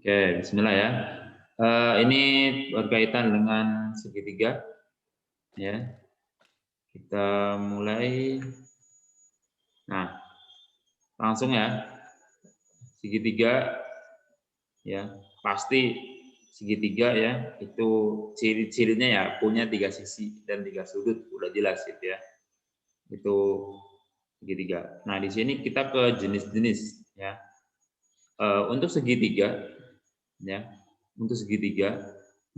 Oke, bismillah ya. Ini berkaitan dengan segitiga. Ya, kita mulai. Nah, langsung ya. Segitiga, ya pasti segitiga ya. Itu ciri-cirinya ya punya 3 sisi dan 3 sudut. Udah jelas itu ya. Itu segitiga. Nah, di sini kita ke jenis-jenis ya. Untuk segitiga, ya, untuk segitiga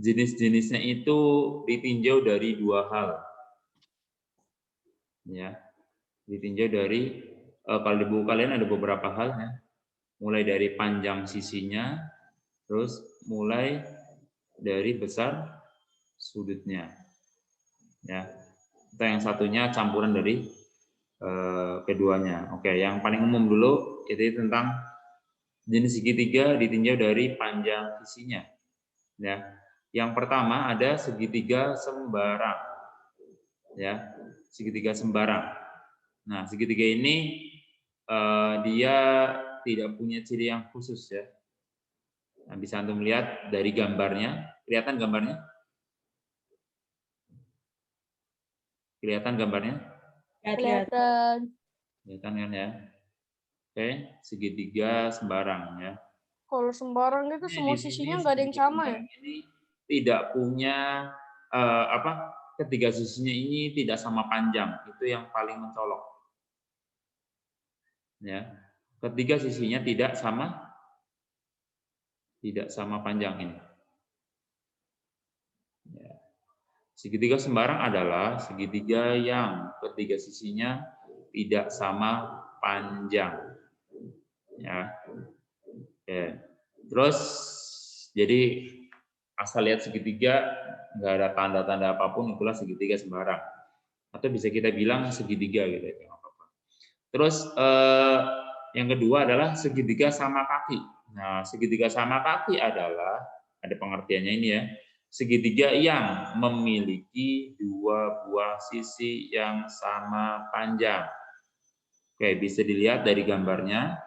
jenis-jenisnya itu ditinjau dari 2 hal, ya, ditinjau dari kalau di buku kalian ada beberapa hal ya, mulai dari panjang sisinya, terus mulai dari besar sudutnya, ya. Kita yang satunya campuran dari keduanya. Oke, yang paling umum dulu itu tentang jenis segitiga ditinjau dari panjang sisinya. Ya, yang pertama ada segitiga sembarang, ya, segitiga sembarang. Nah, segitiga ini dia tidak punya ciri yang khusus ya. Nah, bisa antum lihat dari gambarnya, kelihatan gambarnya? Kelihatan gambarnya? Kelihatan. Kelihatan kan ya? Oke, segitiga sembarang ya. Kalau sembarang itu Di semua sini sisinya nggak ada yang segitiga sama ya? sembarang ini tidak punya ketiga sisinya ini tidak sama panjang, itu yang paling mencolok. Ya, ketiga sisinya tidak sama panjang ini. Ya. Segitiga sembarang adalah segitiga yang ketiga sisinya tidak sama panjang. Ya. Oke. Terus jadi asal lihat segitiga nggak ada tanda-tanda apapun itulah segitiga sembarang. Atau bisa kita bilang segitiga gitu ya. Terus yang kedua adalah segitiga sama kaki. Nah, segitiga sama kaki adalah ada pengertiannya ini ya. Segitiga yang memiliki 2 buah sisi yang sama panjang. Oke, bisa dilihat dari gambarnya.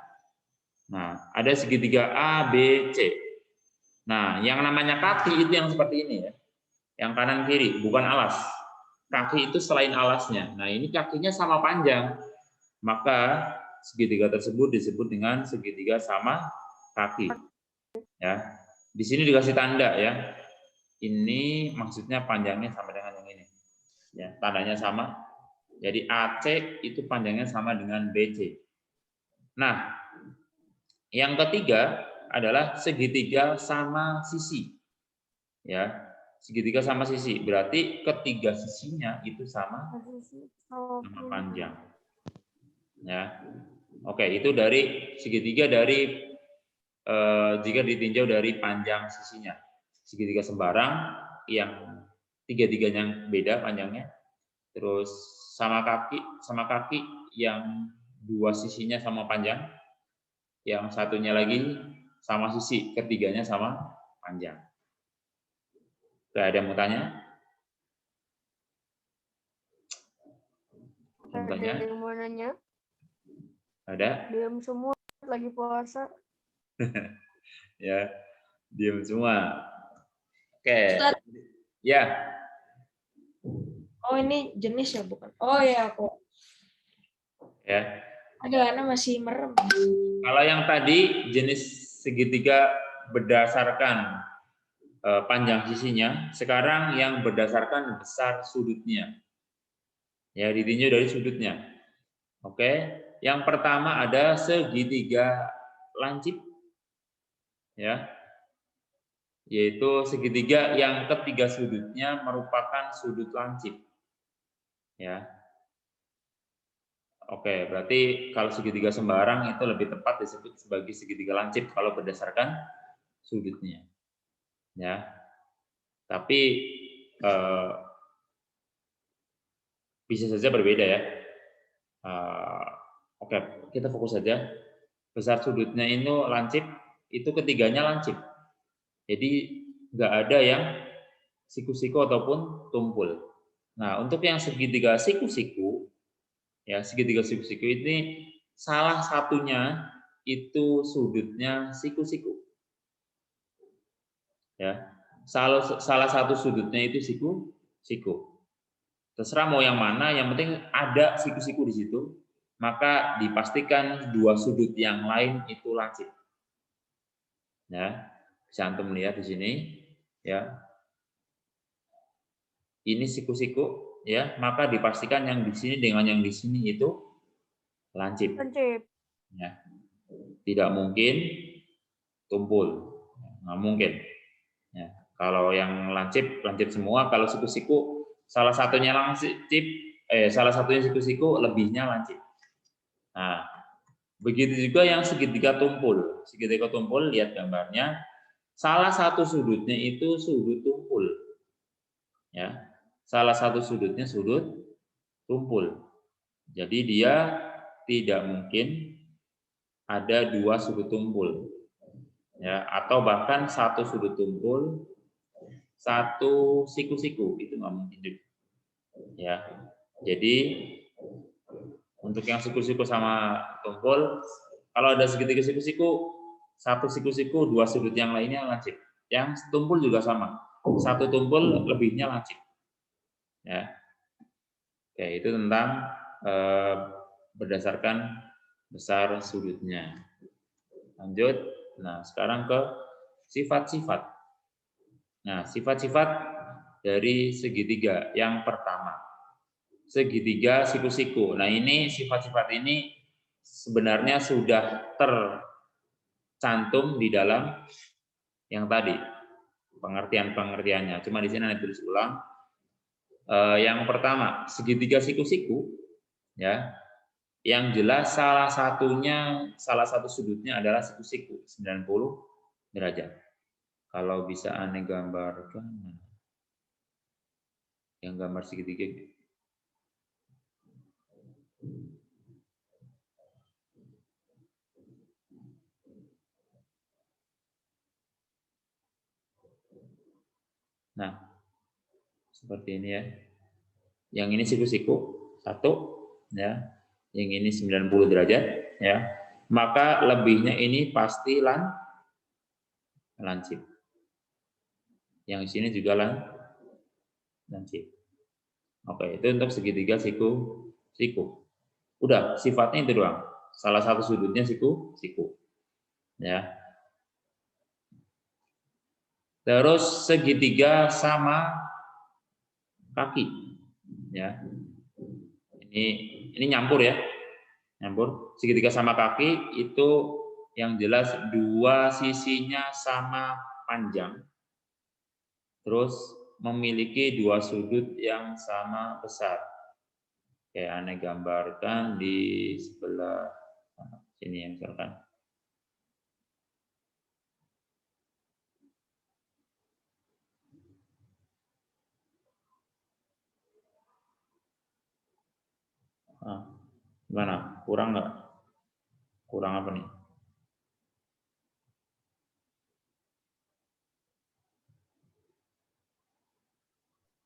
Nah, ada segitiga A, B, C. Nah, yang namanya kaki itu yang seperti ini ya. Yang kanan kiri, bukan alas. Kaki itu selain alasnya. Nah, ini kakinya sama panjang. Maka segitiga tersebut disebut dengan segitiga sama kaki. Ya, di sini dikasih tanda ya. Ini maksudnya panjangnya sama dengan yang ini. Ya, tandanya sama. Jadi AC itu panjangnya sama dengan BC. Nah, yang ketiga adalah segitiga sama sisi. Ya, segitiga sama sisi. Berarti ketiga sisinya itu sama panjang. Ya. Oke, itu dari segitiga dari jika ditinjau dari panjang sisinya. Segitiga sembarang yang tiga-tiganya beda panjangnya. Terus sama kaki yang 2 sisinya sama panjang. Yang satunya lagi sama sisi, ketiganya sama panjang. Oke, ada yang mau tanya? Ada yang mau nanya? Ada? Diam semua lagi puasa. Ya, diam semua. Oke. Ustaz. Ya. Oh, ini jenis ya, bukan? Oh ya, kok. Ya. Ada, anak masih merem. Kalau yang tadi jenis segitiga berdasarkan panjang sisinya, sekarang yang berdasarkan besar sudutnya. Ya, ditinjau dari sudutnya. Oke. Yang pertama ada segitiga lancip. Ya. Yaitu segitiga yang ketiga sudutnya merupakan sudut lancip. Ya. Oke, berarti kalau segitiga sembarang itu lebih tepat disebut sebagai segitiga lancip kalau berdasarkan sudutnya. Ya. Tapi bisa saja berbeda ya. Oke, kita fokus saja. Besar sudutnya ini lancip, itu ketiganya lancip. Jadi nggak ada yang siku-siku ataupun tumpul. Nah, untuk yang segitiga siku-siku, ya segitiga siku-siku ini salah satunya itu sudutnya siku-siku. Ya. Salah satu sudutnya itu siku. Terserah mau yang mana, yang penting ada siku-siku di situ, maka dipastikan dua sudut yang lain itu lancip. Ya, bisa antum lihat di sini, ya. Ini siku-siku, ya, maka dipastikan yang di sini dengan yang di sini itu lancip. Lancip. Ya. Tidak mungkin tumpul, nggak mungkin. Ya. Kalau yang lancip semua. Kalau siku-siku salah satunya siku-siku lebihnya lancip. Nah, begitu juga yang segitiga tumpul. Segitiga tumpul, lihat gambarnya. Salah satu sudutnya itu sudut tumpul. Ya. Salah satu sudutnya sudut tumpul. Jadi dia tidak mungkin ada dua sudut tumpul. Ya, atau bahkan satu sudut tumpul, satu siku-siku, itu nggak mungkin juga. Ya. Jadi untuk yang siku-siku sama tumpul, kalau ada segitiga siku-siku, satu siku-siku, dua sudut yang lainnya lancip. Yang tumpul juga sama, satu tumpul lebihnya lancip. Ya, oke, itu tentang berdasarkan besar sudutnya. Lanjut. Nah, sekarang ke sifat-sifat. Nah, sifat-sifat dari segitiga. Yang pertama, segitiga siku-siku. Nah, ini sifat-sifat ini sebenarnya sudah tercantum di dalam yang tadi, pengertian-pengertiannya. Cuma di sini saya tulis ulang. Yang pertama, segitiga siku-siku, ya. Yang jelas salah satu sudutnya adalah siku-siku 90 derajat. Kalau bisa aneh gambarkan yang gambar segitiga. Nah, seperti ini ya. Yang ini siku-siku 1, ya. Yang ini 90 derajat, ya. Maka lebihnya ini pasti lancip. Yang sini juga lancip. Oke, itu untuk segitiga siku-siku. Udah, sifatnya itu doang. Salah satu sudutnya siku-siku. Ya. Terus segitiga sama kaki. Ya. Ini nyampur ya. Nyampur. Segitiga sama kaki itu yang jelas dua sisinya sama panjang. Terus memiliki dua sudut yang sama besar. Kayak aneh gambarkan di sebelah sini ya misalkan. Gimana? Kurang nggak? Kurang apa nih?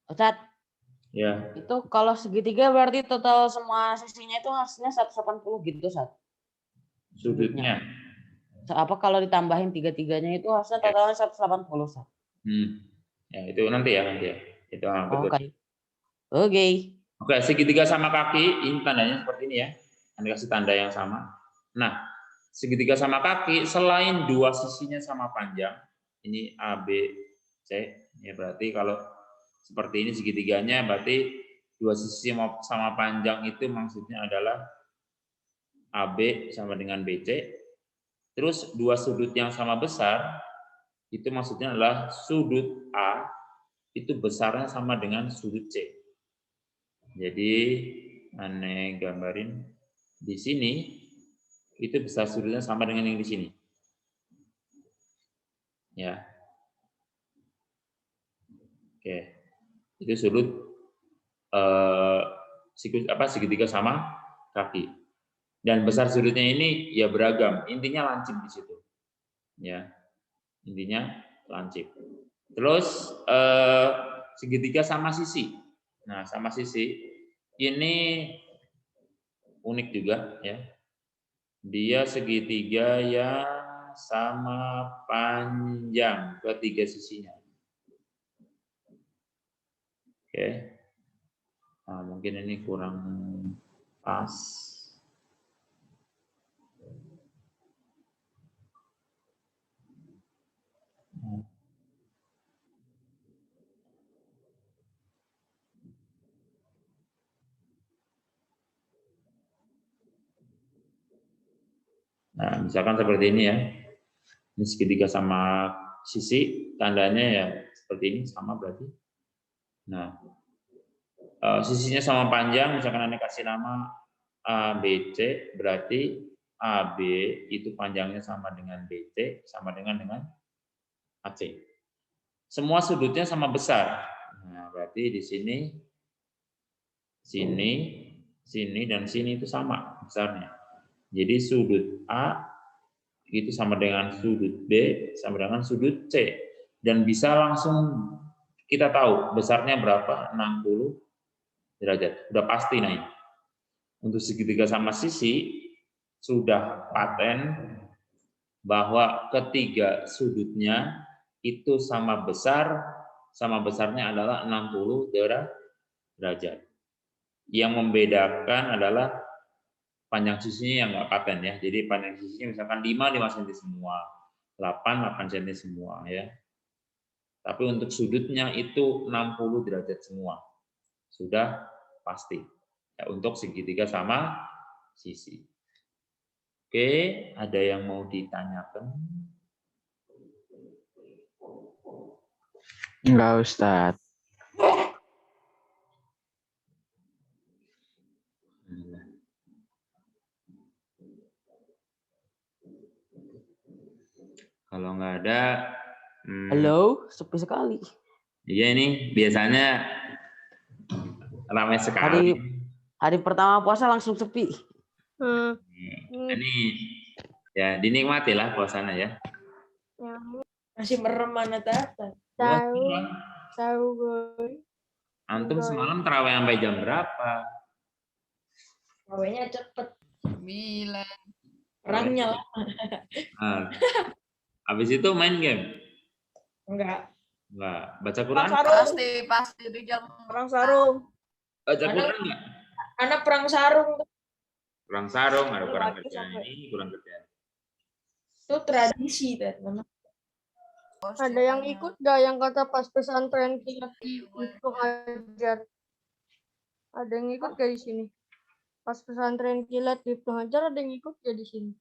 Ustadz, Ya. itu kalau segitiga berarti total semua sisinya itu hasilnya 180 gitu, Ustadz. Sudutnya. Apa kalau ditambahin tiga-tiganya itu hasilnya totalnya 180, Ustadz. Ya, itu nanti ya. Itu betul. Oke. Oke, segitiga sama kaki, ini tandanya seperti ini ya. Anda kasih tanda yang sama. Nah, segitiga sama kaki, selain dua sisinya sama panjang, ini A, B, C, ya berarti kalau seperti ini segitiganya, berarti dua sisi sama panjang itu maksudnya adalah AB sama dengan BC. Terus dua sudut yang sama besar, itu maksudnya adalah sudut A, itu besarnya sama dengan sudut C. Jadi aneh gambarin di sini itu besar sudutnya sama dengan yang di sini. Ya. Oke. Itu sudut segitiga sama kaki. Dan besar sudutnya ini ya beragam, intinya lancip di situ. Ya. Intinya lancip. Terus segitiga sama sisi. Nah, sama sisi ini unik juga ya. Dia segitiga yang sama panjang ketiga sisinya. Oke. Nah, mungkin ini kurang pas. Nah, misalkan seperti ini ya. Ini segitiga sama sisi, tandanya ya seperti ini, sama berarti. Nah, sisinya sama panjang, misalkan Anda kasih nama ABC, berarti AB itu panjangnya sama dengan BC, sama dengan AC. Semua sudutnya sama besar. Nah, berarti di sini, dan sini itu sama besarnya. Jadi sudut A itu sama dengan sudut B, sama dengan sudut C. Dan bisa langsung kita tahu besarnya berapa, 60 derajat. Udah pasti naik. Untuk segitiga sama sisi, sudah paten bahwa ketiga sudutnya itu sama besarnya adalah 60 derajat. Yang membedakan adalah panjang sisinya yang nggak paten ya. Jadi panjang sisinya misalkan 5 cm semua, 8 cm semua ya. Tapi untuk sudutnya itu 60 derajat semua. Sudah pasti. Ya, untuk segitiga sama sisi. Oke, ada yang mau ditanyakan? Enggak, Ustadz. Kalau nggak ada, Halo, sepi sekali. iya ini biasanya ramai sekali. Hari pertama puasa langsung sepi. Ini ya dinikmati lah puasanya ya. Masih merem mana tata. Tahu gue. Antum semalam tarawih sampai jam berapa? Tarawihnya cepet. 9. Perangnya lah. Nah, habis itu main game? Enggak. Enggak. Baca Quran? Pasti di jam Perang sarung. Baca Quran enggak? Anak perang sarung. Kurang sarung, ada kurang kerjaan ini, kurang kerjaan. Itu tradisi. Ada yang ikut gak yang kata pas pesantren kilat di Ibnu Hajar? Ada yang ikut gak di sini? Pas pesantren kilat di Ibnu Hajar ada yang ikut gak di sini?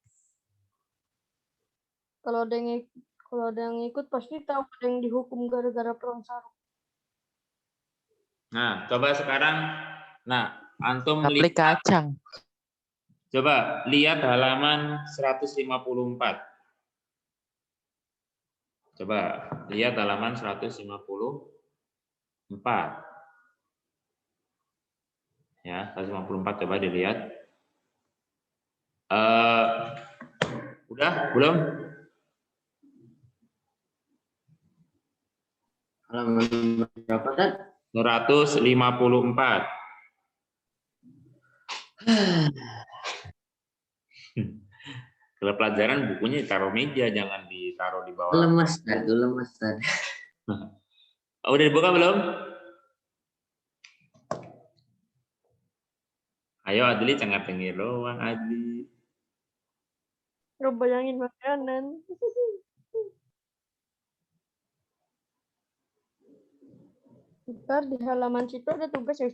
Kalau ada yang ikut pasti tahu ada yang dihukum gara-gara perang sarung. Nah, coba sekarang, antum Aplik kacang. coba lihat halaman 154. Coba lihat halaman 154. Ya, 154 coba dilihat. Udah belum? Halaman berapa, Tad? 154. Kalau pelajaran bukunya ditaruh meja, jangan ditaruh di bawah. Lemes, Tad. Udah dibuka belum? Ayo Adli, cengar cengir doang Adli. Gak bayangin makanan. Ntar di halaman situ ada tugas ya.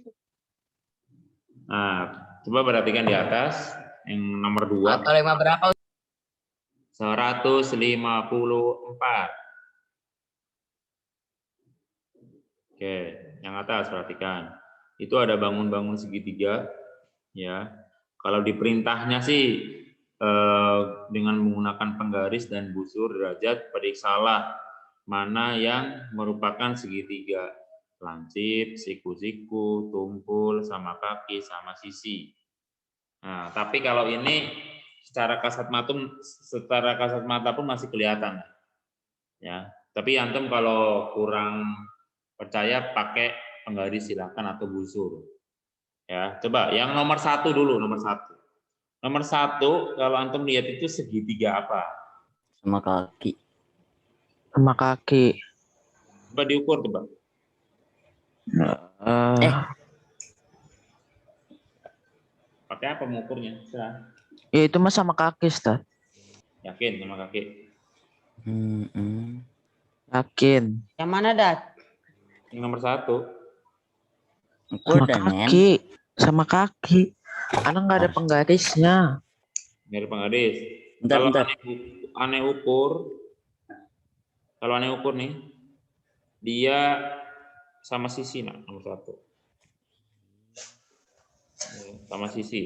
Nah, coba perhatikan di atas yang nomor 2. Halaman berapa? 154. Oke, yang atas perhatikan. Itu ada bangun-bangun segitiga, ya. Kalau di perintahnya sih dengan menggunakan penggaris dan busur derajat, periksalah mana yang merupakan segitiga. Lancip, siku-siku, tumpul, sama kaki, sama sisi. Nah, tapi kalau ini secara kasat mata pun masih kelihatan, ya. Tapi antum kalau kurang percaya pakai penggaris silakan atau busur, ya. Coba yang nomor 1 dulu, nomor 1. Nomor 1 kalau antum lihat itu segitiga apa? Sama kaki. Sama kaki. Coba diukur coba. Pakai apa mengukurnya? Serah. Ya itu mah sama kaki, Ustaz. Yakin sama kaki? Yakin. Yang mana, Dat? Yang nomor 1. Ukur Sama dan Nen. kaki. Sama kaki. Karena nggak ada penggarisnya. Dari penggaris. Bentar, Kalau bentar. aneh ukur, kalau aneh ukur nih, dia sama sisi nak nomor 1. Sama sisi.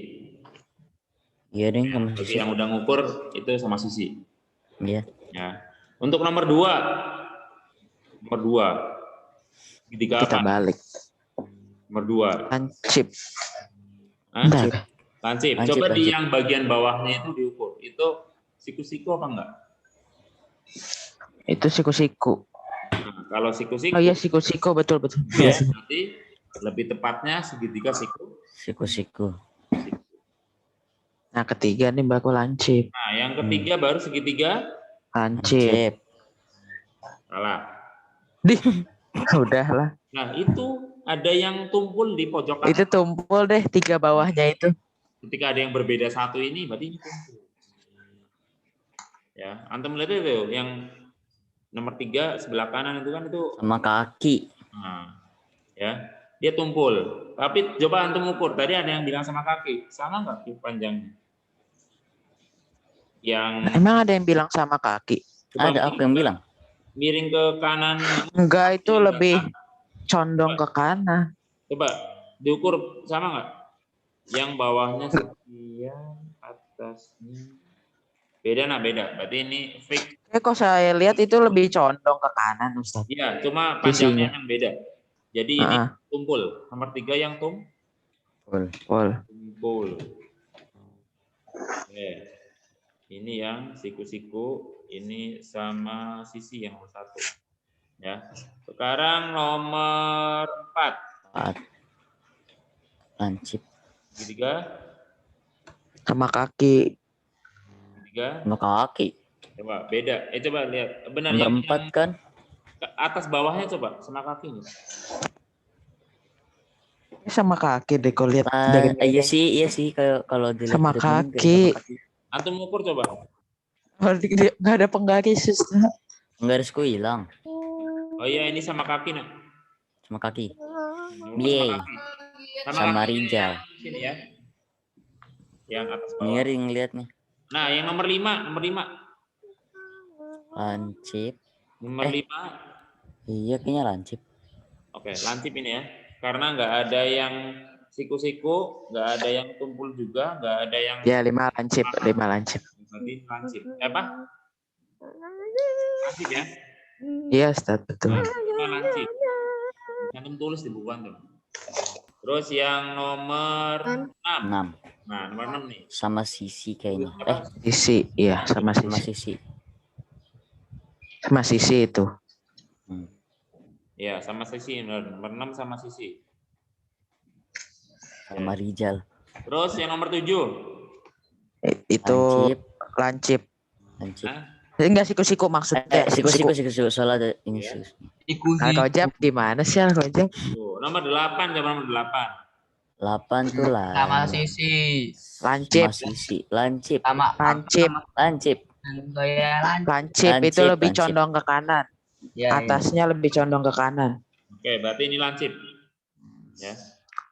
Iya deh, sama Bagi sisi. yang udah ngukur itu sama sisi. Iya. Ya. Untuk nomor 2, segitiga Kita apa? balik. Nomor 2. Lancip. Hah? Bentar. Lancip. Lancip, Coba di lancip. yang bagian bawahnya itu diukur. Itu siku-siku apa enggak? Itu siku-siku. Nah, kalau siku-siku, Oh iya, siku-siku. Betul. ya, nanti lebih tepatnya segitiga siku. Siku-siku. Nah, ketiga nih baru lancip. Nah, yang ketiga baru segitiga. Lancip. Salah. Udahlah. Nah, itu ada yang tumpul di pojok kanan. Itu tumpul deh 3 bawahnya itu. Ketika ada yang berbeda 1 ini, berarti ini tumpul. Ya, antum lihat itu yang nomor 3 sebelah kanan itu kan itu. Sama kaki. Nah, ya, dia tumpul. Tapi coba antum ukur. Tadi ada yang bilang sama kaki, sama nggak panjangnya? Yang Emang ada yang bilang sama kaki? coba Ada apa yang bilang? miring ke kanan. Enggak, itu Miring ke lebih kanan. condong ke kanan. Coba diukur sama nggak? Yang bawahnya sekian, atasnya beda. Nah, beda. Berarti ini fix. Kok saya lihat itu lebih condong ke kanan, Ustaz. Iya, cuma panjangnya yang beda. Jadi ini Ah. tumpul. Nomor 3 yang Full. tumpul. Oke. Ini yang siku-siku, ini sama sisi yang nomor 1. Ya. Sekarang nomor 4. 4. Lancip. Segitiga. Sama kaki. Segitiga. Sama kaki. Coba beda. Coba lihat. Benar Nomor yang 4 kan? atas bawahnya coba sama kaki nih. Sama kaki deh kalau lihat dari Iya sih kalau dilihat Sama dari mending kaki. Antum ukur coba. Nggak ada penggaris, Ustaz. Penggarisku hilang. Oh iya, ini sama kaki nak. Sama kaki. Sama Yeay. kaki. Sama kaki Rijal. Sini ya. Yang atas bawah. Ngeri ngeliat nih. Nah, yang nomor 5, Lancip. Nomor 5. Iya kayaknya lancip. Oke, lancip ini ya. Karena nggak ada yang siku-siku, nggak ada yang tumpul juga, nggak ada yang Ya, 5 lancip. berarti lancip. Apa? Lancip ya? Iya, Ustaz, betul. Nah, lancip. Antum tulis di buku antum. Terus yang nomor 6. 6. Nah, nomor 6 nih. Sama sisi kayaknya. Sisi, iya, sama Sama sisi. sisi. Sama sisi itu. Ya, sama sisi. Nomor 6 sama sisi. Sama Rijal. Terus yang nomor 7. Itu Lancip. lancip. Hah? Enggak siku-siku maksudnya. Siku. Soalnya ada ini Iya. siku. Al-Rojab di mana sih Al-Rojab? Tuh, nomor 8, coba nomor 8. 8 tuh lah. Sama sisi. Lancip. Sama sisi. Lancip. Sama Lancip. Lancip. Lancip itu lebih lancip. condong ke kanan. Ya, Atasnya lebih condong ke kanan. Oke, berarti ini lancip. Ya.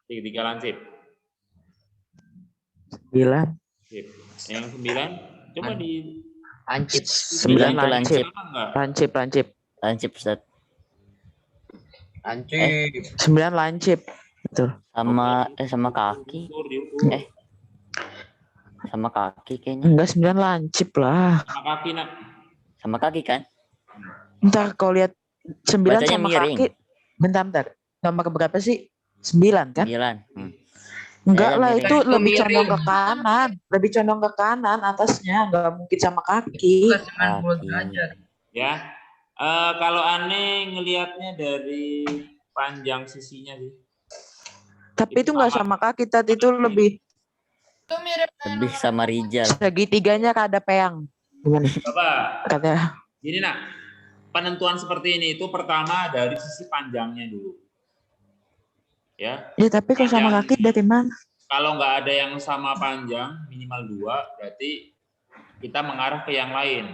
Tiga lancip. 9. Sip. Yang 9, coba di Lancip. 9 itu lancip. apa enggak? Lancip. Lancip Ustaz. Lancip. 9 lancip. Betul. Sama kaki. Diukur. Sama kaki kayaknya. Enggak 9 lancip lah. Sama kaki nak. Sama kaki kan? Entar kau lihat 9 Bacanya sama miring. kaki. Bentar. Nomor berapa sih? 9 kan? 9. Enggak Ya, lah, miring. itu Itu lebih miring. condong ke kanan. Lebih condong ke kanan atasnya. Enggak mungkin sama kaki. 90 derajat. Ya. Kalau aneh ngelihatnya dari panjang sisinya sih. Tapi itu enggak sama kaki. Tadi itu lebih Itu mirip Lebih sama Rijal. segitiganya kada peyang. Gimana? Coba Katanya gini nak, penentuan seperti ini itu pertama dari sisi panjangnya dulu. Ya, ya tapi kalau sama Panjang. kaki dari mana? kalau nggak ada yang sama panjang minimal 2, berarti kita mengarah ke yang lain.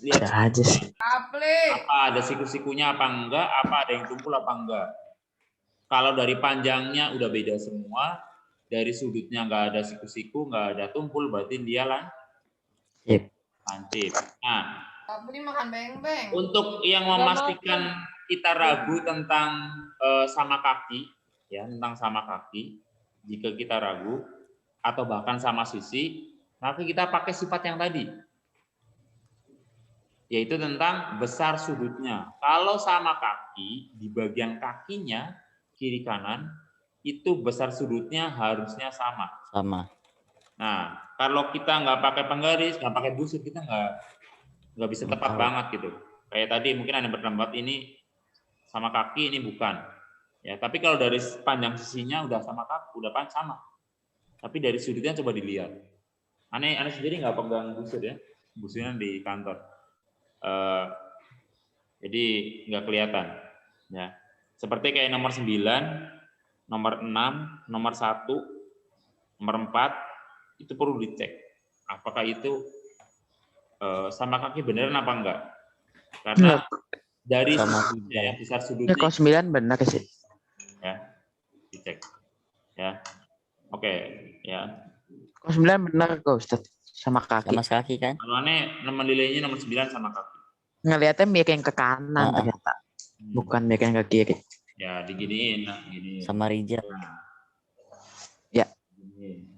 Lihat Ada aja sih. apa ada siku-sikunya apa enggak, apa ada yang tumpul apa enggak. Kalau dari panjangnya udah beda semua, dari sudutnya nggak ada siku-siku, nggak ada tumpul, berarti dia Sip. lancip. Nah, makan beng-beng. untuk yang memastikan kita ragu tentang sama kaki, ya tentang sama kaki, jika kita ragu atau bahkan sama sisi, maka kita pakai sifat yang tadi, yaitu tentang besar sudutnya. Kalau sama kaki, di bagian kakinya kiri kanan itu besar sudutnya harusnya sama. Sama. Nah, kalau kita nggak pakai penggaris, nggak pakai busur, kita nggak bisa tepat banget gitu. Kayak tadi mungkin ada berpendapat ini sama kaki, ini bukan. Ya, tapi kalau dari panjang sisinya udah sama kaki, udah sama. Tapi dari sudutnya coba dilihat. Aneh sendiri nggak pegang busur ya, busurnya di kantor. Jadi nggak kelihatan. Ya, seperti kayak nomor 9, nomor 6, nomor 1, nomor 4 itu perlu dicek. Apakah itu sama kaki beneran apa enggak? Karena dari sudutnya ya, besar Ya sudutnya kalau 9 benar sih. ya, dicek. Ya. Oke, ya. Kalau 9 benar kok Ustaz. Sama kaki. Sama kaki kan? Kalau aneh nomor nilainya nomor 9 sama kaki. Ngelihatnya miring ke kanan ternyata. Bukan miring ke kiri. Ya, diginiin, nah, gini. Sama Rijal. Nah. Ya. Gini.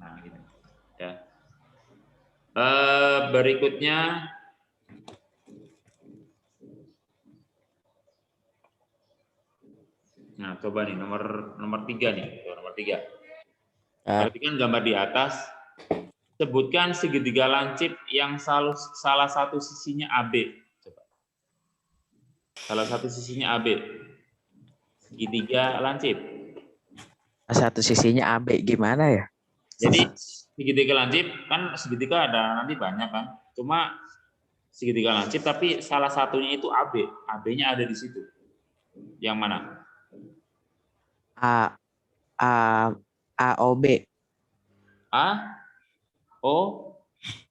Nah, gitu. Ya. Berikutnya nah, coba nih nomor 3 nih, nomor 3. Perhatikan gambar di atas. Sebutkan segitiga lancip yang salah satu sisinya AB. Coba. Salah satu sisinya AB. Segitiga lancip. Satu sisinya AB gimana ya? Jadi segitiga lancip kan segitiga ada nanti banyak kan. Cuma segitiga lancip tapi salah satunya itu AB. AB-nya ada di situ. Yang mana? AOB. A, O,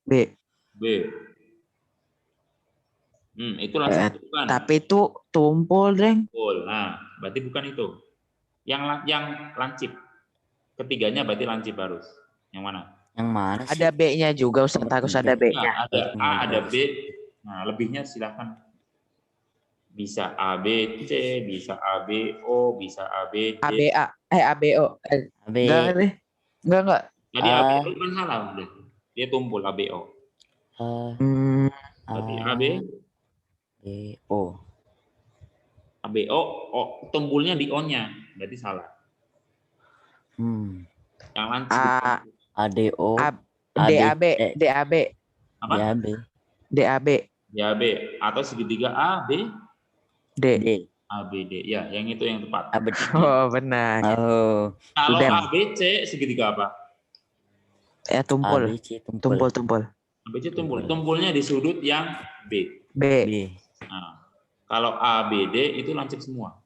B. B. Itu lancip bukan. Tapi itu tumpul, Dreng. Tumpul. Nah, berarti bukan itu. Yang lancip. Ketiganya berarti lancip harus. Yang mana? Yang mana sih? Ada B-nya juga, Ustaz. Harus ada B-nya. Nah, ada A, ada B. Nah, lebihnya silakan. Bisa A, B, C, bisa A, B, O, bisa A, B, D. ABA. ABO. AB. Enggak deh. Enggak. Jadi A, B, O kan salah. Dia tumpul A, B, O. Berarti A, B, O. A, B, O, tumpulnya di O-nya. Berarti salah. Yang lancip. ADO. DAB. DAB. Apa? DAB. DAB. DAB. Atau segitiga A, B, D. D. A, B, D. Ya, yang itu yang tepat. AB. Oh, benar. Oh. Kalau Udah. A, B, C segitiga apa? Ya tumpul. ABC tumpul. Tumpul. A, B, C tumpul. Tumpulnya di sudut yang B. B. B. Nah, kalau A, B, D itu lancip semua.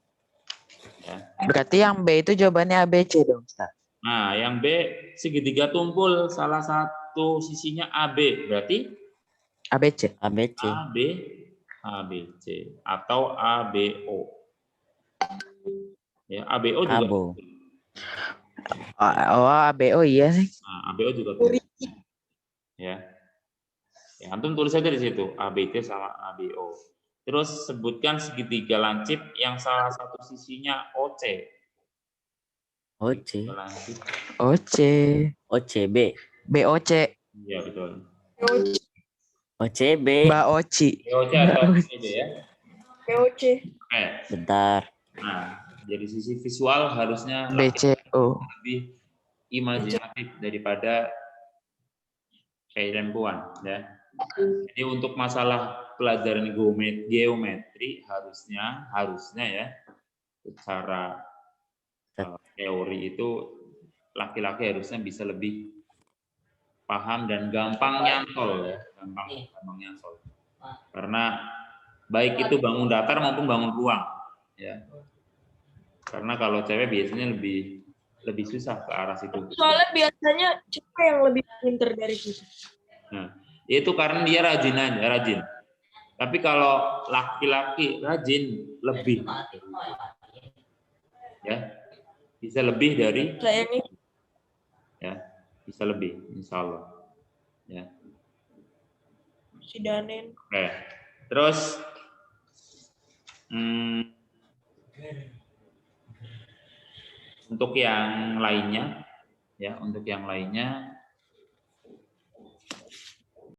Ya. Berarti yang B itu jawabannya ABC dong, Ustaz. Nah, yang B segitiga tumpul salah satu sisinya AB. Berarti ABC. ABC. AB, ABC atau ABO. Ya, ABO juga. Abo. Oh, ABO iya sih. Nah, ABO juga tumpul. Ya. Ya, antum tulis aja di situ ABC sama ABO. Terus sebutkan segitiga lancip yang salah satu sisinya OC. OC. Lancip. OC. OCB. BOC. Iya, betul. OCB. Mbak Oci. BOC atau OCB ya. POC. Oke. Bentar. Nah, dari sisi visual harusnya BCO. lebih imajinatif daripada perempuan ya. Jadi untuk masalah pelajaran geometri harusnya ya secara teori itu laki-laki harusnya bisa lebih paham dan gampang nyantol ya, gampangnya sol. Karena baik itu bangun datar maupun bangun ruang, ya. Karena kalau cewek biasanya lebih susah ke arah situ. Soalnya biasanya cewek yang lebih pinter dari kita. Nah, itu karena dia rajin. Tapi kalau laki-laki rajin lebih, ya, bisa lebih dari, Kayak ini. ya, bisa lebih, insya Allah, ya. Si Danen. Oke, terus untuk yang lainnya, ya, untuk yang lainnya